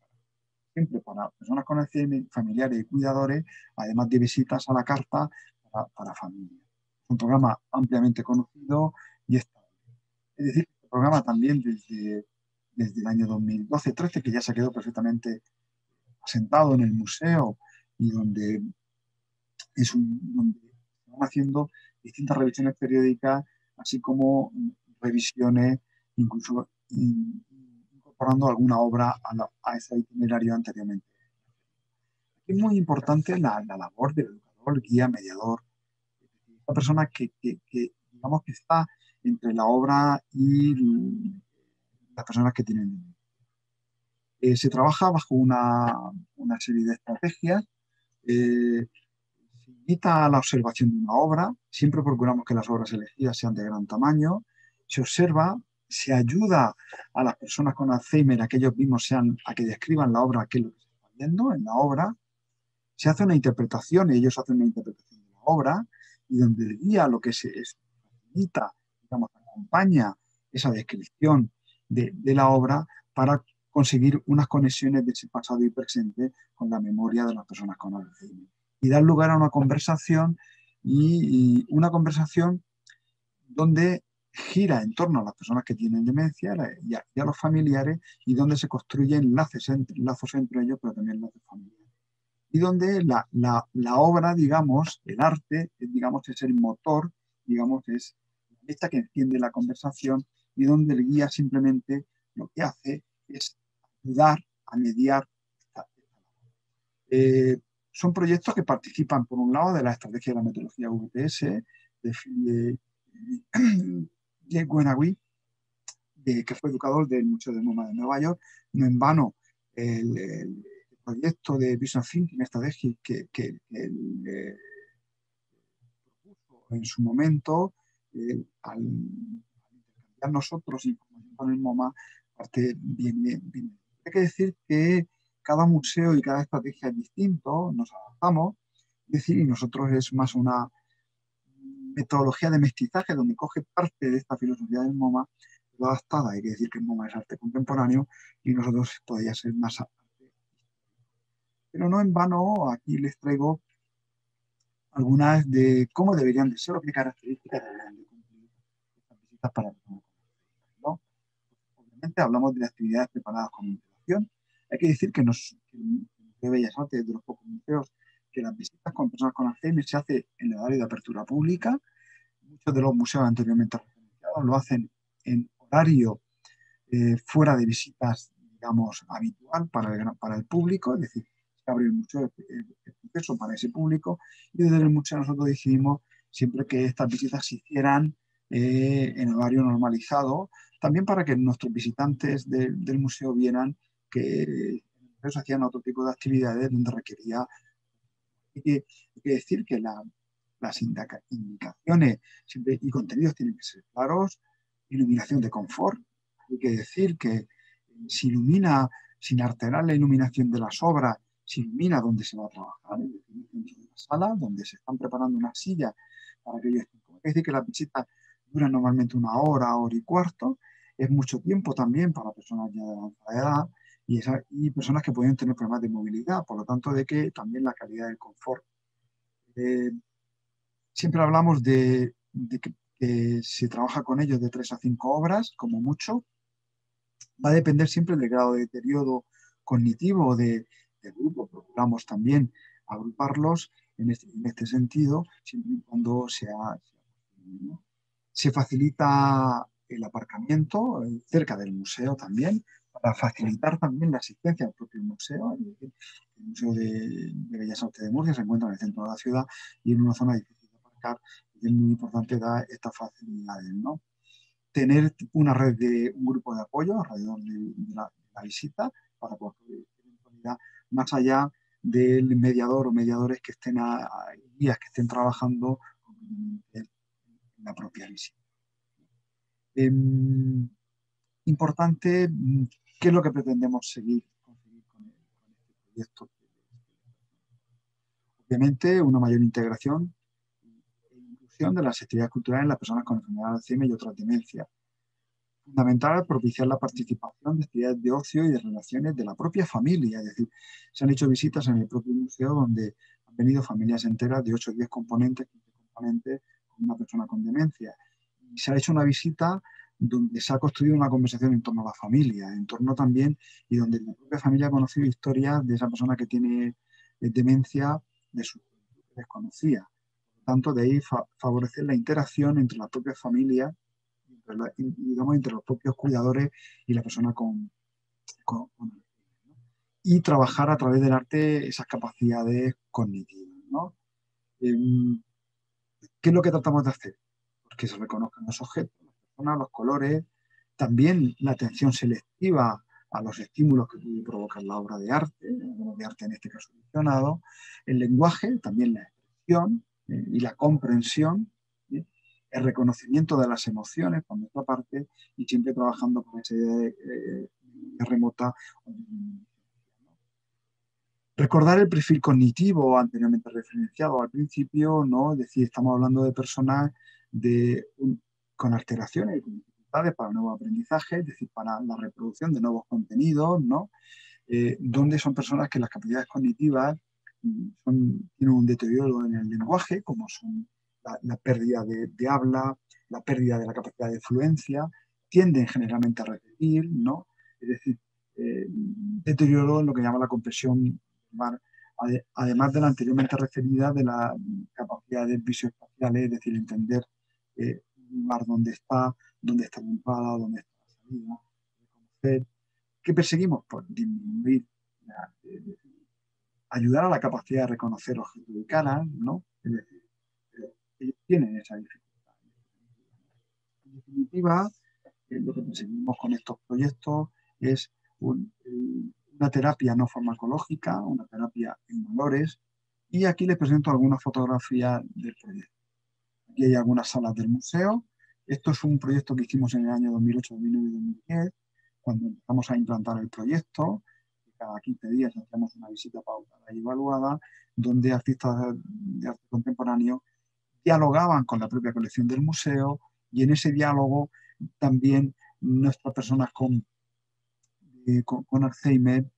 Speaker 1: siempre para personas con Alzheimer, familiares y cuidadores, además de visitas a la carta para familias. Es un programa ampliamente conocido y estable. Es decir, este programa también desde el año 2012-13, que ya se quedó perfectamente asentado en el museo y donde donde estamos haciendo distintas revisiones periódicas, así como revisiones, incluso incorporando alguna obra a ese itinerario anteriormente. Es muy importante la labor del educador, guía, mediador, la persona digamos que está entre la obra y las personas que tienen. Se trabaja bajo una serie de estrategias. Se invita a la observación de una obra, siempre procuramos que las obras elegidas sean de gran tamaño, se observa, se ayuda a las personas con Alzheimer a que ellos mismos a que describan la obra, qué es lo que se está viendo en la obra, se hace una interpretación, ellos hacen una interpretación de la obra, y donde el guía lo que se facilita, digamos, acompaña esa descripción de la obra para conseguir unas conexiones de ese pasado y presente con la memoria de las personas con Alzheimer. Y dar lugar a una conversación y una conversación donde gira en torno a las personas que tienen demencia y a los familiares y donde se construyen lazos entre ellos, pero también lazos familiares. Y donde la obra, digamos, el arte, digamos, es el motor, digamos, es esta que enciende la conversación y donde el guía simplemente lo que hace es ayudar a mediar esta son proyectos que participan, por un lado, de la estrategia de la metodología VTS, de Gwenagui, que fue educador del Museo de MoMA de Nueva York. No en vano, el proyecto de Business Thinking Strategy que él propuso en su momento, al intercambiar nosotros información con el MoMA, parte bien. Hay que decir que cada museo y cada estrategia es distinto, nos adaptamos, es decir, y nosotros es más una metodología de mestizaje donde coge parte de esta filosofía del MoMA, lo adaptada. Hay que decir que el MoMA es arte contemporáneo y nosotros podría ser más arte. Pero no en vano, aquí les traigo algunas de cómo deberían de ser o qué características deberían de cumplir estas visitas para personas, ¿no? Obviamente hablamos de actividades preparadas con antelación. Hay que decir que el Museo de Bellas Artes es de los pocos museos que las visitas con personas con Alzheimer se hace en el horario de apertura pública. Muchos de los museos anteriormente referenciados lo hacen en horario fuera de visitas, digamos, habitual para el público, es decir, se abre el museo, el proceso para ese público, y desde el museo nosotros decidimos siempre que estas visitas se hicieran en horario normalizado, también para que nuestros visitantes del museo vieran que ellos hacían otro tipo de actividades donde requería. Hay que decir que las indicaciones siempre, y contenidos tienen que ser claros, iluminación de confort. Hay que decir que se ilumina sin alterar la iluminación de las obras, se ilumina donde se va a trabajar, es decir, dentro de una sala donde se están preparando unas sillas para que ellos estén. Es decir, que las visitas duran normalmente una hora, hora y cuarto, es mucho tiempo también para personas ya de avanzada edad y personas que pueden tener problemas de movilidad, por lo tanto, de que también la calidad del confort. Eh, Siempre hablamos de que se trabaja con ellos de 3 a 5 obras, como mucho. Va a depender siempre del grado de deterioro cognitivo o del grupo. Procuramos también agruparlos en este sentido, siempre y cuando ¿no? Se facilita el aparcamiento cerca del museo también, para facilitar también la asistencia al propio museo. El Museo de Bellas Artes de Murcia se encuentra en el centro de la ciudad y en una zona difícil de aparcar, y es muy importante dar estas facilidades, ¿no? Tener una red de un grupo de apoyo alrededor de la visita para poder eventualidad, más allá del mediador o mediadores que estén guías que estén trabajando en la propia visita. Eh, Importante, ¿qué es lo que pretendemos conseguir con este proyecto? Obviamente, una mayor integración e inclusión de las actividades culturales en las personas con enfermedad de Alzheimer y otras demencias. Fundamental propiciar la participación de actividades de ocio y de relaciones de la propia familia. Es decir, se han hecho visitas en el propio museo donde han venido familias enteras de 8 o 10 componentes, 15 componentes, con una persona con demencia. Y se ha hecho una visita donde se ha construido una conversación en torno a la familia, en torno también, y donde la propia familia ha conocido historias de esa persona que tiene demencia, de su juventud que desconocía. Por lo tanto, de ahí favorecer la interacción entre la propia familia, digamos, entre los propios cuidadores y la persona con y trabajar a través del arte esas capacidades cognitivas, ¿no? ¿Qué es lo que tratamos de hacer? Pues que se reconozcan los objetos, las personas, los colores, también la atención selectiva a los estímulos que puede provocar la obra de arte en este caso mencionado, el lenguaje, también la expresión y la comprensión, ¿sí? El reconocimiento de las emociones por nuestra parte y siempre trabajando con esa idea de remota. Recordar el perfil cognitivo anteriormente referenciado al principio, ¿no? Es decir, estamos hablando de personas con alteraciones y con dificultades para nuevo aprendizaje, es decir, para la reproducción de nuevos contenidos, ¿no? Donde son personas que las capacidades cognitivas tienen un deterioro en el lenguaje, como son la pérdida de habla, la pérdida de la capacidad de fluencia, tienden generalmente a repetir, ¿no? Es decir, deterioro en lo que llama la comprensión, además de la anteriormente referida de las capacidades visoespaciales, es decir, entender un lugar dónde está la entrada, dónde está la salida, reconocer. ¿Qué perseguimos? Pues disminuir, ayudar a la capacidad de reconocer objetos de cara, ¿no? Es decir, ellos tienen esa dificultad. En definitiva, lo que perseguimos con estos proyectos es una terapia no farmacológica, una terapia en valores, y aquí les presento algunas fotografías del proyecto. Aquí hay algunas salas del museo. Esto es un proyecto que hicimos en el año 2008, 2009 y 2010, cuando empezamos a implantar el proyecto. Cada 15 días hacíamos una visita pautada y evaluada, donde artistas de arte contemporáneo dialogaban con la propia colección del museo, y en ese diálogo también nuestras personas con Alzheimer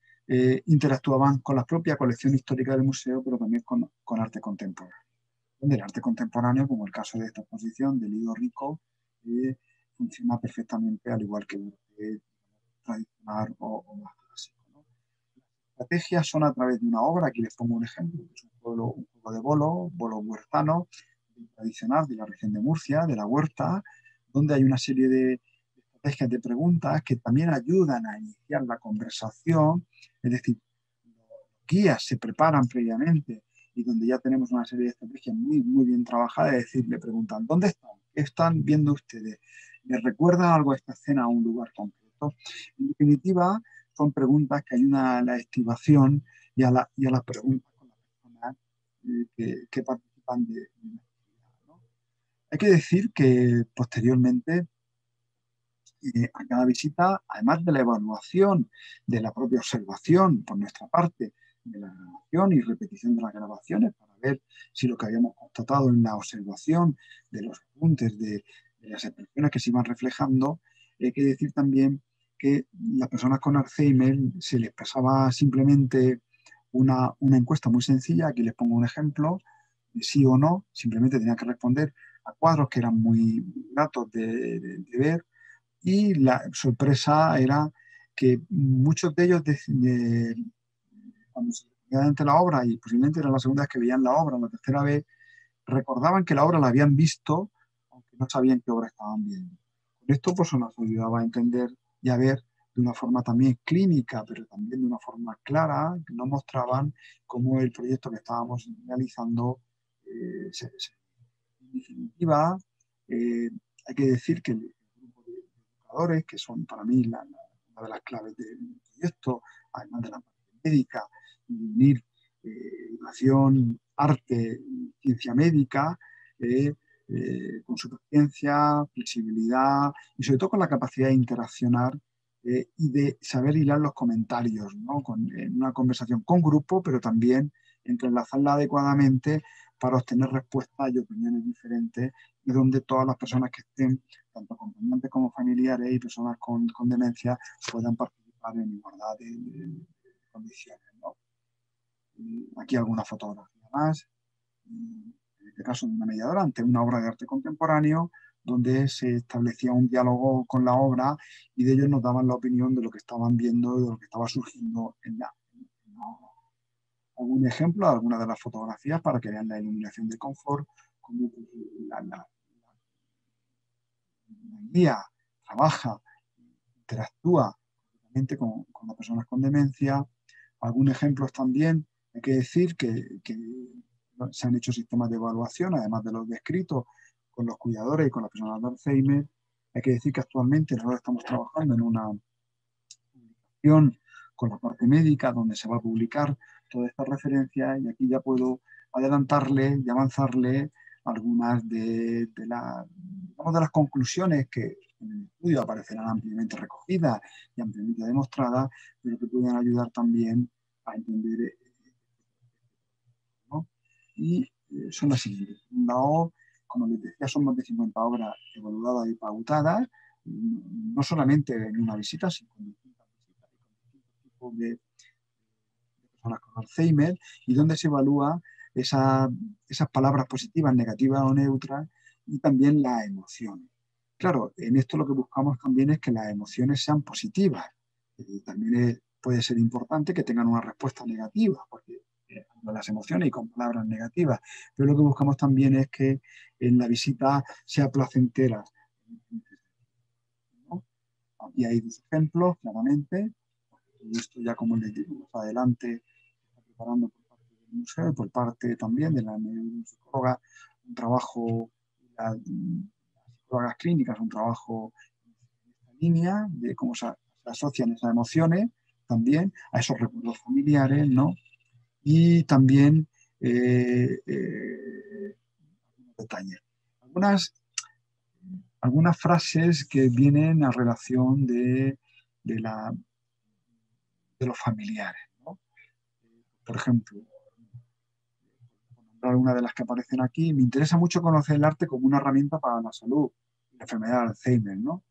Speaker 1: interactuaban con la propia colección histórica del museo, pero también con arte contemporáneo. Del arte contemporáneo, como el caso de esta exposición de Lido Rico, funciona perfectamente al igual que el arte tradicional o más clásico, ¿no? Las estrategias son a través de una obra, aquí les pongo un ejemplo, que es un juego de bolo huertano, tradicional de la región de Murcia, de la huerta, donde hay una serie de estrategias de preguntas que también ayudan a iniciar la conversación, es decir, los guías se preparan previamente y donde ya tenemos una serie de estrategias muy, muy bien trabajadas, es decir, le preguntan, ¿dónde están? ¿Qué están viendo ustedes? ¿Les recuerda algo esta escena a un lugar concreto? En definitiva, son preguntas que ayudan a la estivación y a las preguntas con las personas que participan de la actividad, ¿no? Hay que decir que posteriormente a cada visita, además de la evaluación de la propia observación por nuestra parte, de la grabación y repetición de las grabaciones para ver si lo que habíamos constatado en la observación de los apuntes, de las expresiones que se iban reflejando, hay que decir también que las personas con Alzheimer se les pasaba simplemente una encuesta muy sencilla. Aquí les pongo un ejemplo, sí o no, simplemente tenía que responder a cuadros que eran muy gratos de ver, y la sorpresa era que muchos de ellos, cuando se quedaban ante la obra, y posiblemente era la segunda vez que veían la obra, la tercera vez, recordaban que la obra la habían visto, aunque no sabían qué obra estaban viendo. Con esto pues nos ayudaba a entender y a ver de una forma también clínica, pero también de una forma clara, que nos mostraban cómo el proyecto que estábamos realizando en definitiva, hay que decir que el grupo de educadores, que son para mí una de las claves del proyecto, además de la parte médica, unir educación, arte, ciencia médica, con su paciencia, flexibilidad y sobre todo con la capacidad de interaccionar y de saber hilar los comentarios, ¿no? En una conversación con grupo, pero también entrelazarla adecuadamente para obtener respuestas y opiniones diferentes y donde todas las personas que estén, tanto acompañantes como familiares y personas con demencia, puedan participar en igualdad de condiciones, ¿no? Aquí alguna fotografía más, en este caso de una mediadora ante una obra de arte contemporáneo, donde se establecía un diálogo con la obra y de ellos nos daban la opinión de lo que estaban viendo y de lo que estaba surgiendo en la obra. Algún ejemplo, algunas de las fotografías para que vean la iluminación de confort, cómo la guía trabaja, interactúa con las personas con demencia. Algunos ejemplos también, hay que decir que se han hecho sistemas de evaluación, además de los descritos, con los cuidadores y con las personas de Alzheimer. Hay que decir que actualmente nosotros estamos trabajando en una publicación con la parte médica, donde se va a publicar toda esta referencia, y aquí ya puedo adelantarle y avanzarle algunas de las conclusiones que en el estudio aparecerán ampliamente recogidas y ampliamente demostradas, pero que pueden ayudar también a entender, ¿no? Y son las siguientes. Por un lado, como les decía, son más de 50 obras evaluadas y pautadas, no solamente en una visita, sino en distintas visitas y con distintos tipos de personas con Alzheimer, y donde se evalúa esas palabras positivas, negativas o neutras, y también las emociones. Claro, en esto lo que buscamos también es que las emociones sean positivas. También puede ser importante que tengan una respuesta negativa, porque las emociones y con palabras negativas, pero lo que buscamos también es que en la visita sea placentera, ¿no? Y hay dos ejemplos, claramente. Y esto ya, como les digo, más adelante está preparando por parte del museo y por parte también de la neuropsicóloga un trabajo, las psicólogas clínicas, un trabajo en esta línea de cómo se asocian esas emociones también a esos recuerdos familiares, ¿no? Y también detalles. Algunas frases que vienen a relación de, la, de los familiares, ¿no? Por ejemplo, una de las que aparecen aquí, me interesa mucho conocer el arte como una herramienta para la salud y la enfermedad de Alzheimer, ¿no?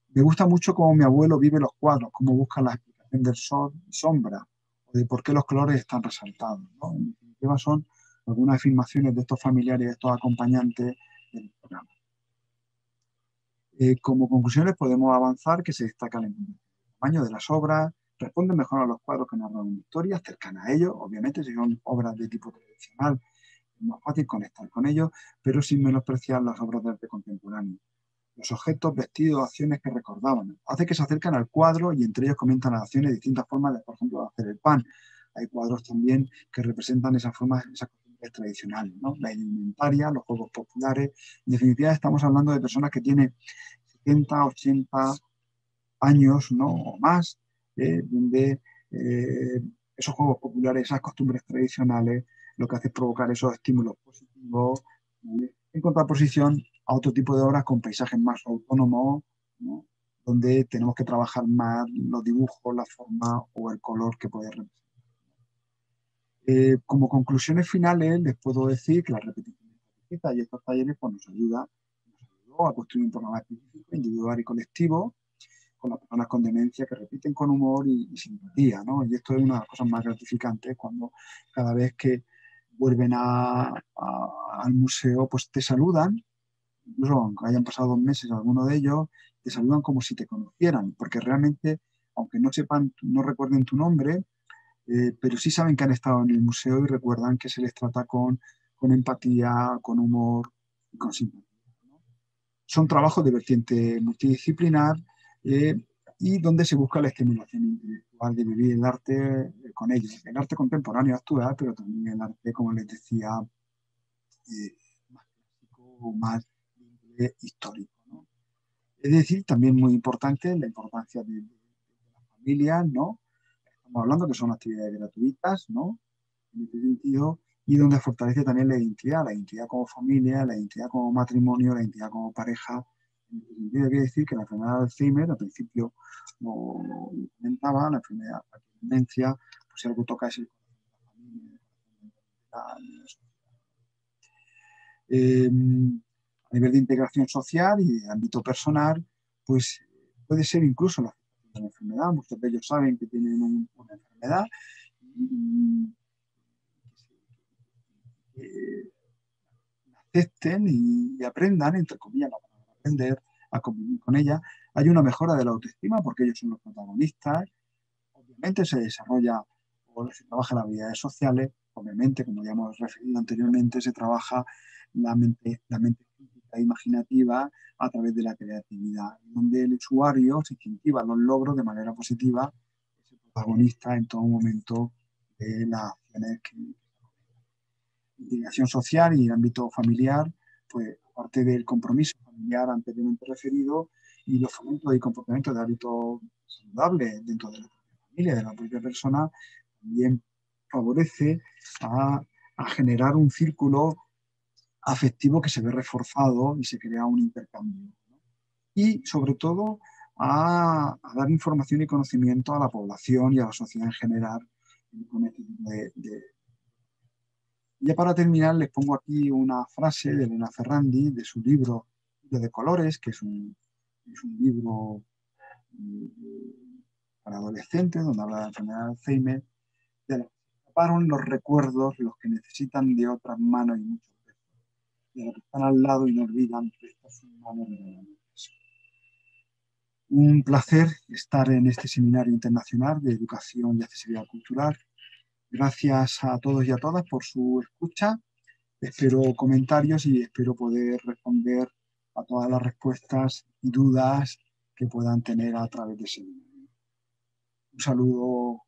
Speaker 1: Me gusta mucho cómo mi abuelo vive los cuadros, cómo busca la explicación del sol y sombra, o de por qué los colores están resaltados, ¿no? En definitiva, son algunas afirmaciones de estos familiares y de estos acompañantes del programa. Como conclusiones podemos avanzar que se destaca el tamaño de las obras, responden mejor a los cuadros que narran una historia, cercanas a ellos. Obviamente, si son obras de tipo tradicional, es más fácil conectar con ellos, pero sin menospreciar las obras de arte contemporáneo. Los objetos, vestidos, acciones que recordaban. Hace que se acercan al cuadro y entre ellos comentan las acciones de distintas formas de, por ejemplo, hacer el pan. Hay cuadros también que representan esas formas, esas costumbres tradicionales, ¿no? La indumentaria, los juegos populares. En definitiva, estamos hablando de personas que tienen 70, 80 años, ¿no? O más, donde esos juegos populares, esas costumbres tradicionales, lo que hace es provocar esos estímulos positivos, en contraposición a otro tipo de obras con paisajes más autónomos, ¿no? Donde tenemos que trabajar más los dibujos, la forma o el color que puede representar. Como conclusiones finales, les puedo decir que la repetición de estas y estos talleres pues, nos ayudó a construir un programa específico, individual y colectivo, con las personas con demencia que repiten con humor y simpatía, ¿no? Y esto es una de las cosas más gratificantes cuando cada vez que vuelven al museo, pues te saludan, incluso aunque hayan pasado 2 meses, algunos de ellos, te saludan como si te conocieran, porque realmente, aunque no sepan, no recuerden tu nombre, pero sí saben que han estado en el museo y recuerdan que se les trata con empatía, con humor y con simpatía, ¿no? Son trabajos de vertiente multidisciplinar eh, y donde se busca la estimulación intelectual de vivir el arte con ellos. El arte contemporáneo actual, pero también el arte, como les decía, más clásico o más histórico, ¿no? Es decir, también muy importante la importancia de las familias, ¿no? Estamos hablando que son actividades gratuitas, ¿no? En este sentido, y donde fortalece también la identidad como familia, la identidad como matrimonio, la identidad como pareja. En este sentido, hay que decir que la enfermedad de Alzheimer, al principio lo comentaba, la enfermedad de demencia, pues si algo toca es el corazón de la familia, la sociedad. A nivel de integración social y de ámbito personal, pues puede ser incluso la aceptación de la enfermedad. Muchos de ellos saben que tienen una enfermedad y que acepten y aprendan, entre comillas, la palabra aprender a convivir con ella. Hay una mejora de la autoestima porque ellos son los protagonistas. Obviamente se desarrolla o se trabaja las habilidades sociales. Obviamente, como ya hemos referido anteriormente, se trabaja la mente crítica e imaginativa a través de la creatividad, donde el usuario se incentiva los logros de manera positiva, es el protagonista en todo momento de las acciones que integración social y el ámbito familiar, pues aparte del compromiso familiar anteriormente referido y los fomentos y comportamientos de hábitos saludables dentro de la propia familia, de la propia persona, también favorece a generar un círculo afectivo que se ve reforzado y se crea un intercambio, ¿no? Y sobre todo a dar información y conocimiento a la población y a la sociedad en general con este tipo de. Ya para terminar, les pongo aquí una frase de Elena Ferrandi, de su libro de colores, que es un libro para adolescentes, donde habla de la enfermedad de Alzheimer, de los que escaparon los recuerdos, los que necesitan de otras manos y muchos besos, de los que están al lado y no olvidan prestar sus manos de la mano. Un placer estar en este seminario internacional de educación y accesibilidad cultural. Gracias a todos y a todas por su escucha. Espero comentarios y espero poder responder a todas las respuestas y dudas que puedan tener a través de ese video. Un saludo